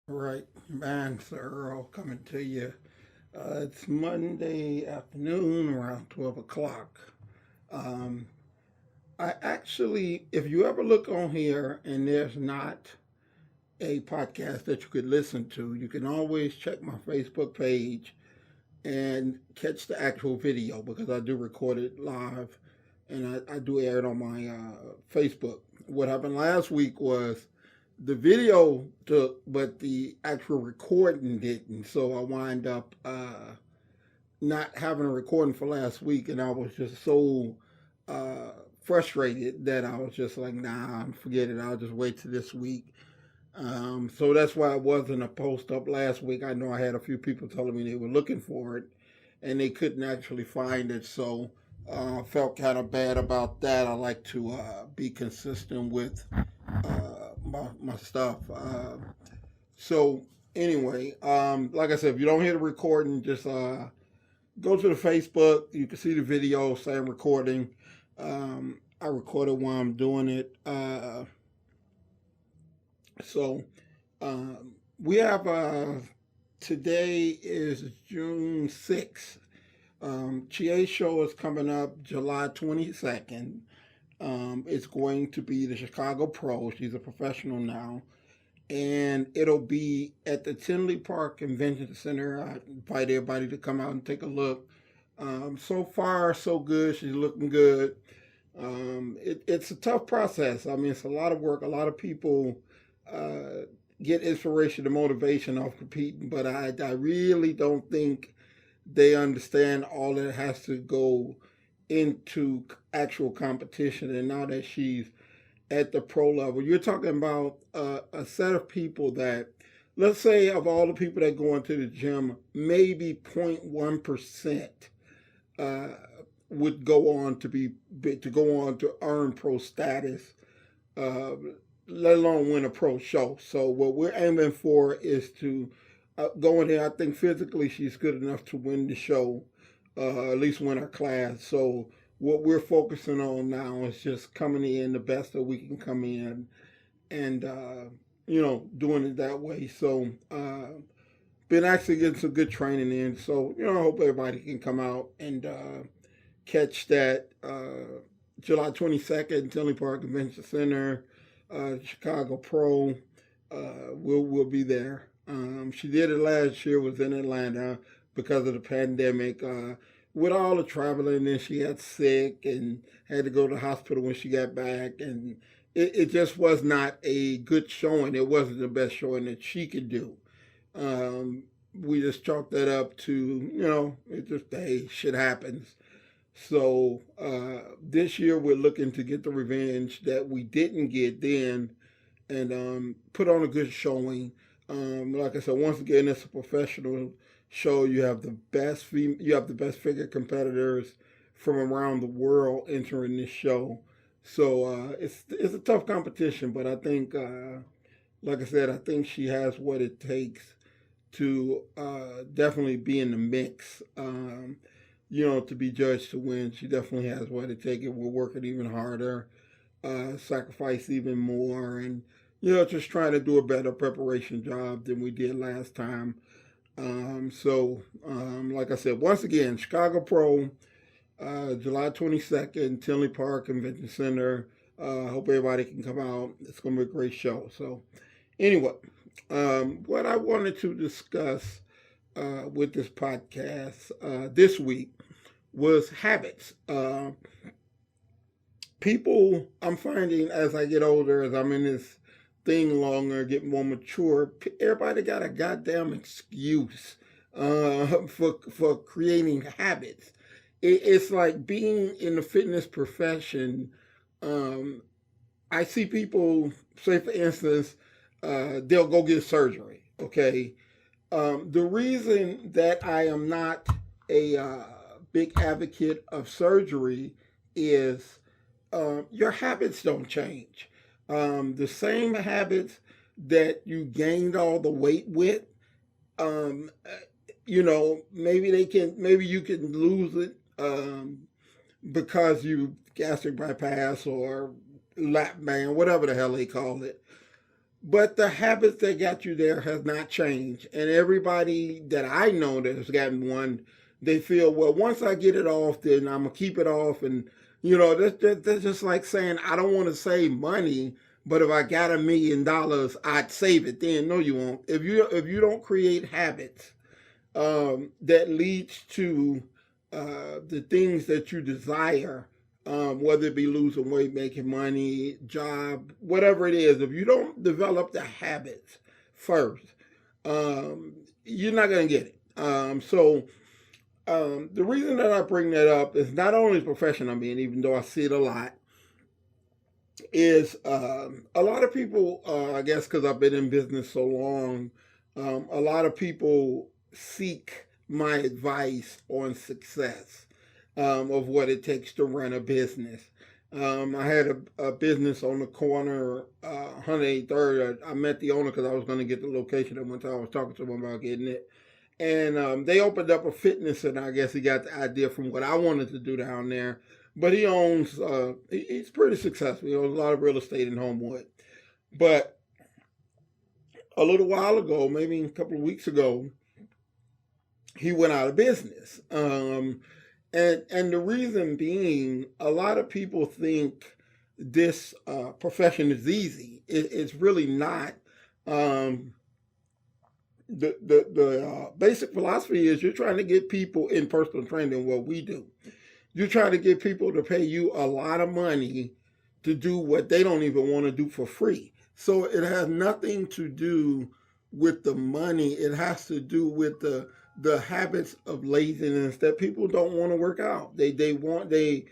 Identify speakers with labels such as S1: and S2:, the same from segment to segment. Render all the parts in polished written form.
S1: All right, man, Sir-Earl coming to you. It's Monday afternoon around 12 o'clock. Um, I actually, if you ever look on here and there's not a podcast that you could listen to, you can always check my Facebook page and catch the actual video because I do record it live and I do air it on my Facebook. What happened last week was the video took, but the actual recording didn't. So I wind up not having a recording for last week, and I was just so uh, frustrated that I was just like, nah, forget it. I'll just wait till this week. So that's why it wasn't a post up last week. I know I had a few people telling me they were looking for it, and they couldn't actually find it. So I felt kind of bad about that. I like to be consistent with my stuff. So anyway, like I said, if you don't hear the recording, just go to the Facebook. You can see the video, same recording. I recorded while I'm doing it. So we have today is June 6th. Chia's show is coming up July 22nd. It's going to be the Chicago Pro. She's a professional now. And it'll be at the Tinley Park Convention Center. I invite everybody to come out and take a look. So far, so good. She's looking good. It's a tough process. I mean, it's a lot of work. A lot of people uh, get inspiration and motivation off competing, but I really don't think they understand all that has to go into actual competition. And now that she's at the pro level, you're talking about a set of people that, let's say, of all the people that go into the gym, maybe 0.1% uh, would go on to go on to earn pro status, uh, let alone win a pro show. So what we're aiming for is to go in there. I think physically she's good enough to win the show, at least win her class. So what we're focusing on now is just coming in the best that we can come in, and doing it that way. So been actually getting some good training in. So I hope everybody can come out and catch that July 22nd, Tinley Park Convention Center, Chicago Pro. We'll be there. She did it last year. Was in Atlanta because of the pandemic. With all the traveling, and she got sick and had to go to the hospital when she got back, and it just was not a good showing. It wasn't the best showing that she could do. We just chalked that up to it just, hey, shit happens. So this year we're looking to get the revenge that we didn't get then, and put on a good showing. Like I said, once again, it's a professional show. You have the best figure competitors from around the world entering this show. So it's a tough competition, but I think, like I said, I think she has what it takes to definitely be in the mix. To be judged to win, she definitely has what it takes. We're working even harder, sacrifice even more, and just trying to do a better preparation job than we did last time. Like I said, once again, Chicago Pro, July 22nd, Tinley Park Convention Center. Hope everybody can come out. It's going to be a great show. So, anyway, what I wanted to discuss with this podcast this week was habits. People, I'm finding as I get older, as I'm in this thing longer, get more mature, everybody got a goddamn excuse for creating habits. It's like being in the fitness profession. Um, I see people say, for instance, they'll go get surgery. Okay, the reason that I am not a big advocate of surgery is your habits don't change. The same habits that you gained all the weight with, um, maybe you can lose it because you gastric bypass or lap band, whatever the hell they call it. But the habits that got you there has not changed. And everybody that I know that has gotten one, they feel, well, once I get it off, then I'm gonna keep it off. And that's just like saying I don't want to save money, but if I got $1 million, I'd save it. Then no, you won't. If you don't create habits that leads to the things that you desire, whether it be losing weight, making money, job, whatever it is, if you don't develop the habits first, you're not going to get it. The reason that I bring that up is not only the profession I'm in, even though I see it a lot, is a lot of people, I guess because I've been in business so long, a lot of people seek my advice on success of what it takes to run a business. I had a business on the corner, 183rd. I met the owner because I was going to get the location at one time. I was talking to him about getting it. And they opened up a fitness, and I guess he got the idea from what I wanted to do down there. But he owns, he's pretty successful. He owns a lot of real estate in Homewood. But a little while ago, maybe a couple of weeks ago, he went out of business. And the reason being, a lot of people think this profession is easy. It's really not. The basic philosophy is you're trying to get people in personal training, what we do. You're trying to get people to pay you a lot of money to do what they don't even want to do for free. So it has nothing to do with the money. It has to do with the habits of laziness that people don't want to work out. They want the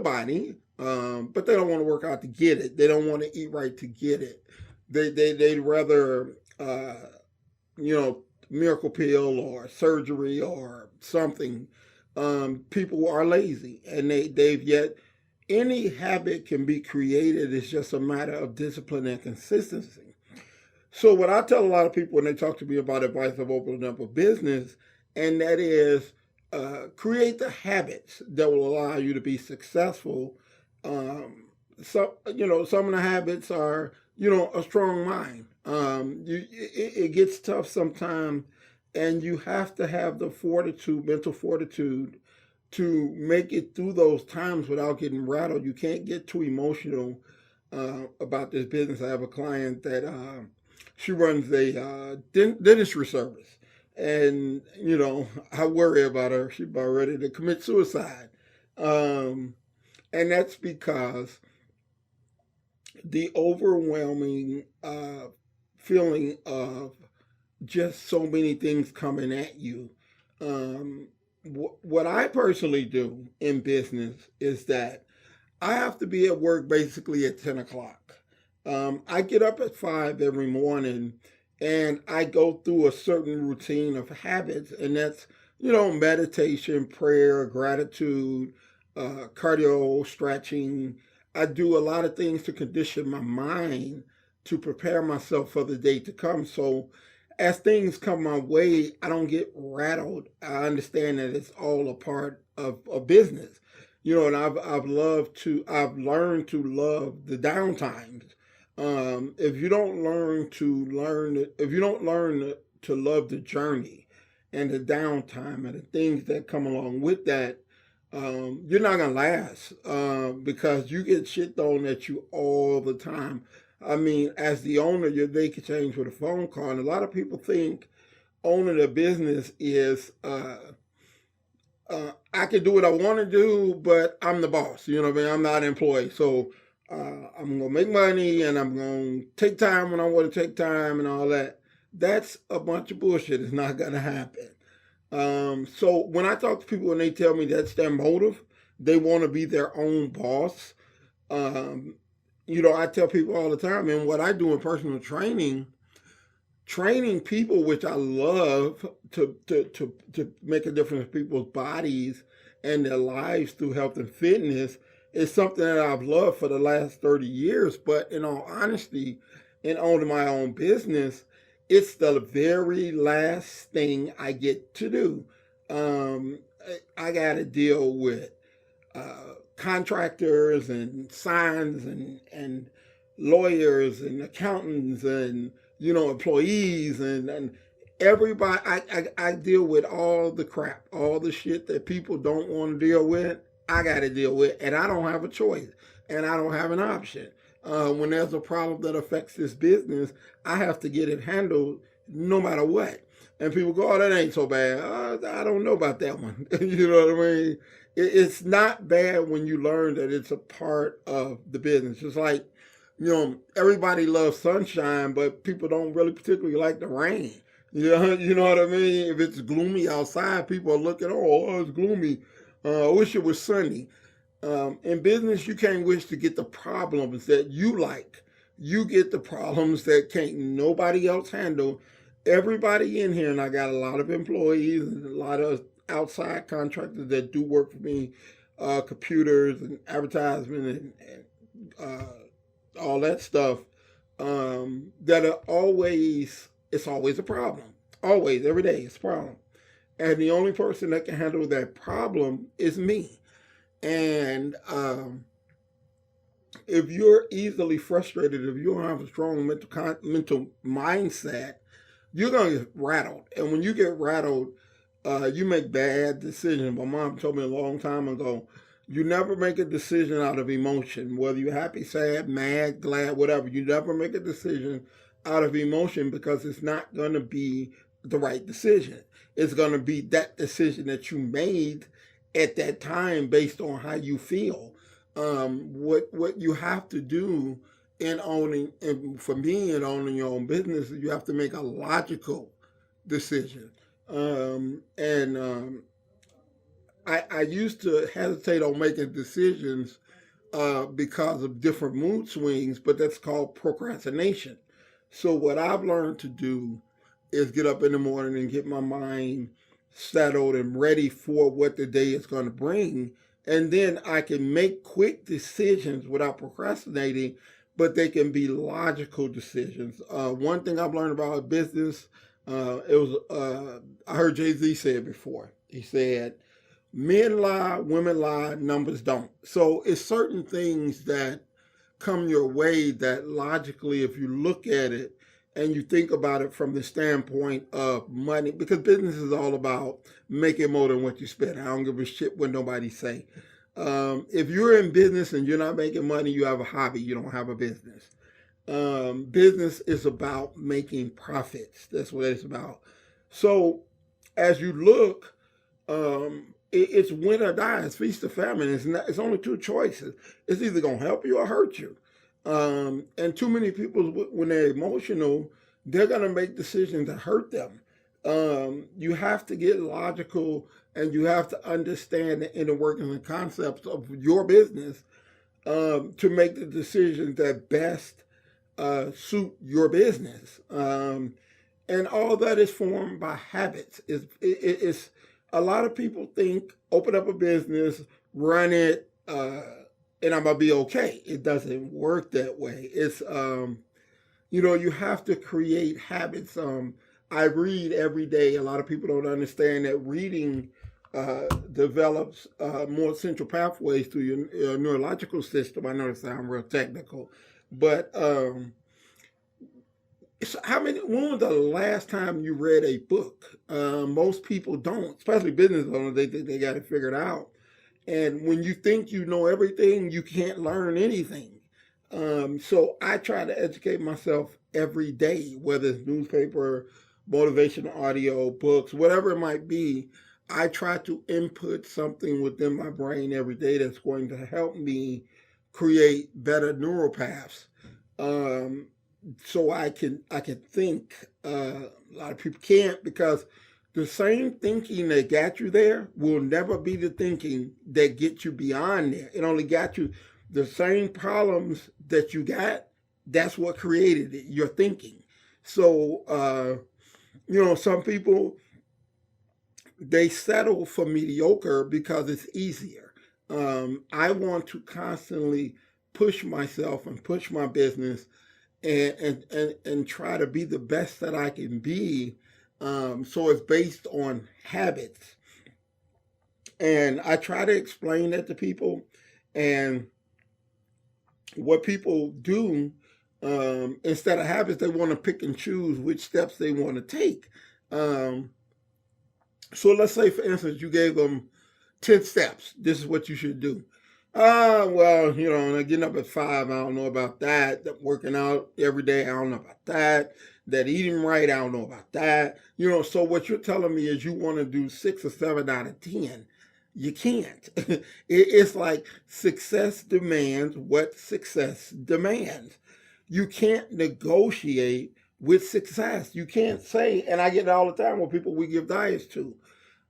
S1: body, but they don't want to work out to get it. They don't want to eat right to get it. They'd rather miracle pill or surgery or something. People are lazy, and they've yet any habit can be created. It's just a matter of discipline and consistency. So what I tell a lot of people when they talk to me about advice of opening up a business, and that is create the habits that will allow you to be successful. Some of the habits are a strong mind. It gets tough sometimes, and you have to have the fortitude, mental fortitude, to make it through those times without getting rattled. You can't get too emotional about this business. I have a client that she runs a dentistry service, and I worry about her. She's about ready to commit suicide, and that's because the overwhelming feeling of just so many things coming at you. What I personally do in business is that I have to be at work basically at 10 o'clock. I get up at 5 every morning, and I go through a certain routine of habits, and that's, meditation, prayer, gratitude, cardio, stretching. I do a lot of things to condition my mind to prepare myself for the day to come. So as things come my way, I don't get rattled. I understand that it's all a part of a business, and I've learned to love the downtimes. If you don't learn to love the journey and the downtime and the things that come along with that, you're not gonna last because you get shit thrown at you all the time. I mean, as the owner, your day can change with a phone call, and a lot of people think owning a business is I can do what I want to do, but I'm the boss. You know what I mean? I'm not an employee, so I'm gonna make money and I'm gonna take time when I want to take time and all that. That's a bunch of bullshit. It's not gonna happen. So when I talk to people and they tell me that's their motive, they want to be their own boss. Um, I tell people all the time, and what I do in personal training people, which I love to make a difference in people's bodies and their lives through health and fitness, is something that I've loved for the last 30 years. But in all honesty, in owning my own business, it's the very last thing I get to do. Um, I got to deal with contractors and signs and lawyers and accountants and employees and everybody. I deal with all the crap, all the shit that people don't want to deal with. I got to deal with, and I don't have a choice, and I don't have an option. When there's a problem that affects this business, I have to get it handled no matter what. And people go, "Oh, that ain't so bad." I don't know about that one. You know what I mean? It's not bad when you learn that it's a part of the business. It's like, everybody loves sunshine, but people don't really particularly like the rain. You know what I mean? If it's gloomy outside, people are looking, oh, it's gloomy. I wish it was sunny. In business, you can't wish to get the problems that you like. You get the problems that can't nobody else handle. Everybody in here, and I got a lot of employees and a lot of outside contractors that do work for me, computers and advertisement and all that stuff, that are it's always a problem. Always, every day, it's a problem. And the only person that can handle that problem is me. And if you're easily frustrated, if you don't have a strong mental mindset, you're going to get rattled. And when you get rattled, you make bad decisions. My mom told me a long time ago, you never make a decision out of emotion, whether you're happy, sad, mad, glad, whatever. You never make a decision out of emotion because it's not going to be the right decision. It's going to be that decision that you made at that time based on how you feel. What you have to do in owning, and for me in owning your own business, you have to make a logical decision. I used to hesitate on making decisions because of different mood swings, but that's called procrastination. So what I've learned to do is get up in the morning and get my mind settled and ready for what the day is going to bring. And then I can make quick decisions without procrastinating, but they can be logical decisions. One thing I've learned about business, I heard Jay-Z say it before. He said, men lie, women lie, numbers don't. So it's certain things that come your way that logically, if you look at it and you think about it from the standpoint of money, because business is all about making more than what you spend. I don't give a shit what nobody say. If you're in business and you're not making money, you have a hobby. You don't have a business. Business is about making profits. That's what it's about. So as you look, it's win or die. It's feast or famine. It's only two choices. It's either going to help you or hurt you. And too many people, when they're emotional, they're going to make decisions that hurt them. You have to get logical and you have to understand the inner workings and concepts of your business to make the decisions that best suit your business. And all that is formed by habits. It's a lot of people think, open up a business, run it, and I'm going to be okay. It doesn't work that way. It's, you have to create habits. I read every day. A lot of people don't understand that reading develops more central pathways through your neurological system. I know it sounds real technical, but when was the last time you read a book? Most people don't, especially business owners. They think they got it figured out. And when you think you know everything, you can't learn anything. So I try to educate myself every day, whether it's newspaper, motivational audio, books, whatever it might be. I try to input something within my brain every day that's going to help me create better neural paths. So I can think. A lot of people can't, because the same thinking that got you there will never be the thinking that gets you beyond there. It only got you the same problems that you got. That's what created it, your thinking. So, some people, they settle for mediocre because it's easier. I want to constantly push myself and push my business and try to be the best that I can be. So it's based on habits. And I try to explain that to people. And what people do Instead of habits, they want to pick and choose which steps they want to take. Um, so let's say, for instance, you gave them 10 steps. This is what you should do. Well, getting up at 5, I don't know about that. That working out every day, I don't know about that. That eating right, I don't know about that. So what you're telling me is you want to do 6 or 7 out of 10. You can't. It's like success demands what success demands. You can't negotiate with success. You can't say, and I get it all the time with people we give diets to.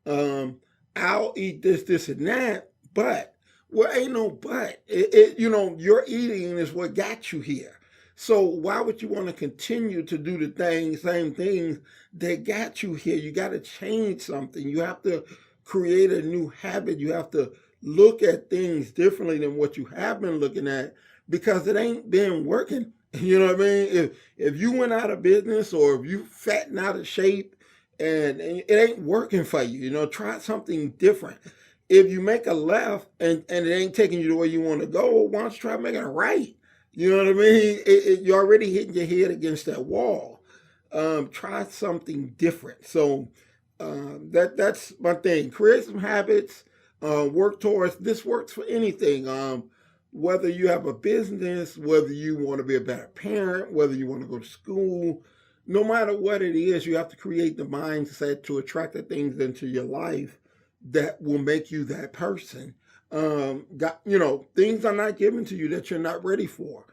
S1: Um, I'll eat this, this, and that, but well, ain't no but. Your eating is what got you here. So why would you want to continue to do the same things that got you here? You got to change something. You have to create a new habit. You have to look at things differently than what you have been looking at because it ain't been working. You know what I mean? If you went out of business or if you fatten out of shape and it ain't working for you, try something different. If you make a left and it ain't taking you the way you want to go, why don't you try making a right? You know what I mean? You're already hitting your head against that wall. Try something different. So that's my thing. Create some habits. Work towards. This works for anything. Whether you have a business, whether you want to be a better parent, whether you want to go to school, no matter what it is, you have to create the mindset to attract the things into your life that will make you that person. Things are not given to you that you're not ready for.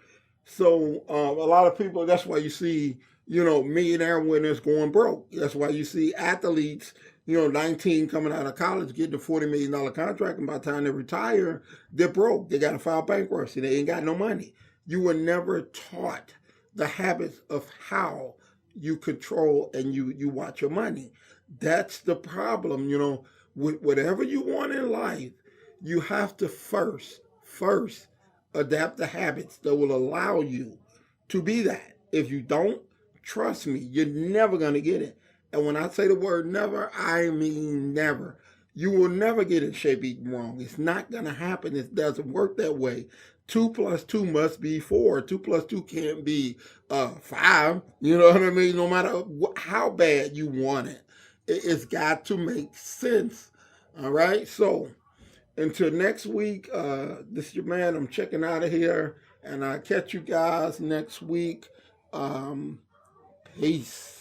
S1: So a lot of people, that's why you see, millionaire winners going broke. That's why you see athletes, 19 coming out of college getting a $40 million contract, and by the time they retire, they're broke. They got to file bankruptcy. They ain't got no money. You were never taught the habits of how you control and you watch your money. That's the problem, with whatever you want in life, you have to first adapt the habits that will allow you to be that. If you don't, trust me, you're never going to get it. And when I say the word never, I mean never. You will never get in shape eating wrong. It's not going to happen. It doesn't work that way. 2 plus 2 must be 4. 2 plus 2 can't be 5. You know what I mean? No matter how bad you want it, it's got to make sense. All right? So until next week, this is your man. I'm checking out of here. And I'll catch you guys next week. Peace.